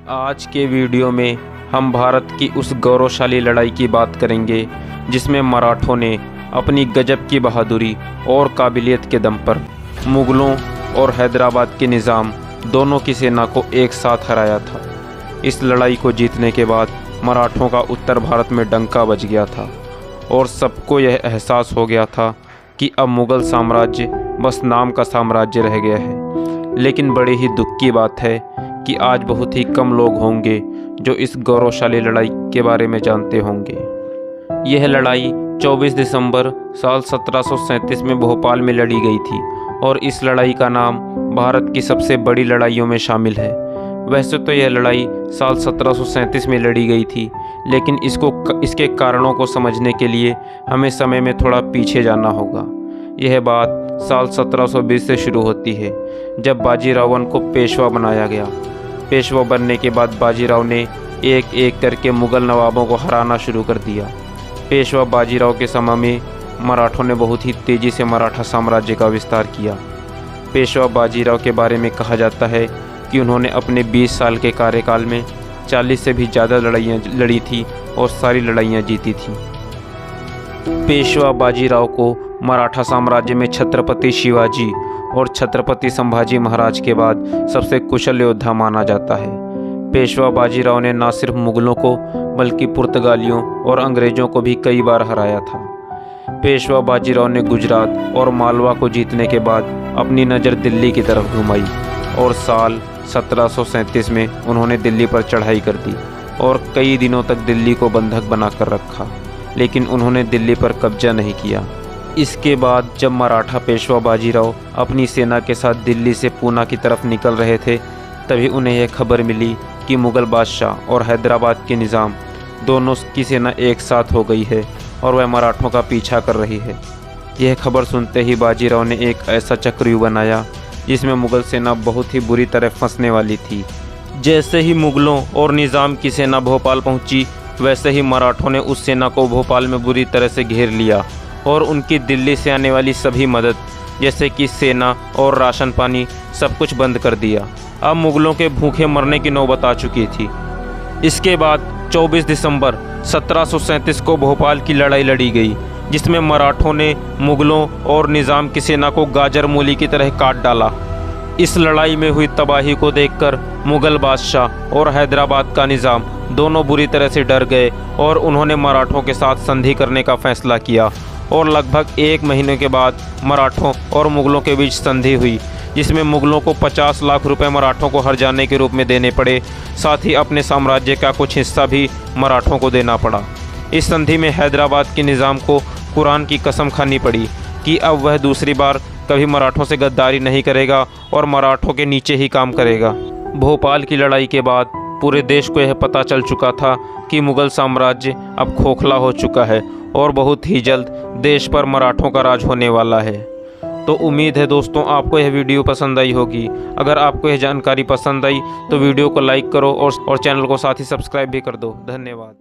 आज के वीडियो में हम भारत की उस गौरवशाली लड़ाई की बात करेंगे जिसमें मराठों ने अपनी गजब की बहादुरी और काबिलियत के दम पर मुग़लों और हैदराबाद के निज़ाम दोनों की सेना को एक साथ हराया था। इस लड़ाई को जीतने के बाद मराठों का उत्तर भारत में डंका बज गया था और सबको यह एहसास हो गया था कि अब मुग़ल साम्राज्य बस नाम का साम्राज्य रह गया है। लेकिन बड़े ही दुख की बात है कि आज बहुत ही कम लोग होंगे जो इस गौरवशाली लड़ाई के बारे में जानते होंगे। यह लड़ाई 24 दिसंबर साल 1737 में भोपाल में लड़ी गई थी और इस लड़ाई का नाम भारत की सबसे बड़ी लड़ाइयों में शामिल है। वैसे तो यह लड़ाई साल 1737 में लड़ी गई थी, लेकिन इसके कारणों को समझने के लिए हमें समय में थोड़ा पीछे जाना होगा। यह बात साल 1720 से शुरू होती है, जब बाजीराव को पेशवा बनाया गया। पेशवा बनने के बाद बाजीराव ने एक एक करके मुग़ल नवाबों को हराना शुरू कर दिया। पेशवा बाजीराव के समय में मराठों ने बहुत ही तेज़ी से मराठा साम्राज्य का विस्तार किया। पेशवा बाजीराव के बारे में कहा जाता है कि उन्होंने अपने 20 साल के कार्यकाल में 40 से भी ज़्यादा लड़ाइयाँ लड़ी थी और सारी लड़ाइयाँ जीती थी। पेशवा बाजीराव को मराठा साम्राज्य में छत्रपति शिवाजी और छत्रपति संभाजी महाराज के बाद सबसे कुशल योद्धा माना जाता है। पेशवा बाजीराव ने न सिर्फ मुग़लों को बल्कि पुर्तगालियों और अंग्रेज़ों को भी कई बार हराया था। पेशवा बाजीराव ने गुजरात और मालवा को जीतने के बाद अपनी नज़र दिल्ली की तरफ घुमाई और साल 1737 में उन्होंने दिल्ली पर चढ़ाई कर दी और कई दिनों तक दिल्ली को बंधक बनाकर रखा, लेकिन उन्होंने दिल्ली पर कब्जा नहीं किया। इसके बाद जब मराठा पेशवा बाजीराव अपनी सेना के साथ दिल्ली से पूना की तरफ निकल रहे थे, तभी उन्हें यह खबर मिली कि मुग़ल बादशाह और हैदराबाद के निज़ाम दोनों की सेना एक साथ हो गई है और वह मराठों का पीछा कर रही है। यह खबर सुनते ही बाजीराव ने एक ऐसा चक्रव्यूह बनाया जिसमें मुग़ल सेना बहुत ही बुरी तरह फंसने वाली थी। जैसे ही मुग़लों और निज़ाम की सेना भोपाल पहुंची, वैसे ही मराठों ने उस सेना को भोपाल में बुरी तरह से घेर लिया और उनकी दिल्ली से आने वाली सभी मदद जैसे कि सेना और राशन पानी सब कुछ बंद कर दिया। अब मुग़लों के भूखे मरने की नौबत आ चुकी थी। इसके बाद 24 दिसंबर 1737 को भोपाल की लड़ाई लड़ी गई, जिसमें मराठों ने मुग़लों और निज़ाम की सेना को गाजर मूली की तरह काट डाला। इस लड़ाई में हुई तबाही को देखकर मुग़ल बादशाह और हैदराबाद का निज़ाम दोनों बुरी तरह से डर गए और उन्होंने मराठों के साथ संधि करने का फैसला किया और लगभग 1 महीने के बाद मराठों और मुग़लों के बीच संधि हुई, जिसमें मुग़लों को 50 लाख रुपए मराठों को हर्जाने के रूप में देने पड़े। साथ ही अपने साम्राज्य का कुछ हिस्सा भी मराठों को देना पड़ा। इस संधि में हैदराबाद के निज़ाम को कुरान की कसम खानी पड़ी कि अब वह दूसरी बार कभी मराठों से गद्दारी नहीं करेगा और मराठों के नीचे ही काम करेगा। भोपाल की लड़ाई के बाद पूरे देश को यह पता चल चुका था कि मुग़ल साम्राज्य अब खोखला हो चुका है और बहुत ही जल्द देश पर मराठों का राज होने वाला है। तो उम्मीद है दोस्तों आपको यह वीडियो पसंद आई होगी। अगर आपको यह जानकारी पसंद आई तो वीडियो को लाइक करो और चैनल को साथ ही सब्सक्राइब भी कर दो। धन्यवाद।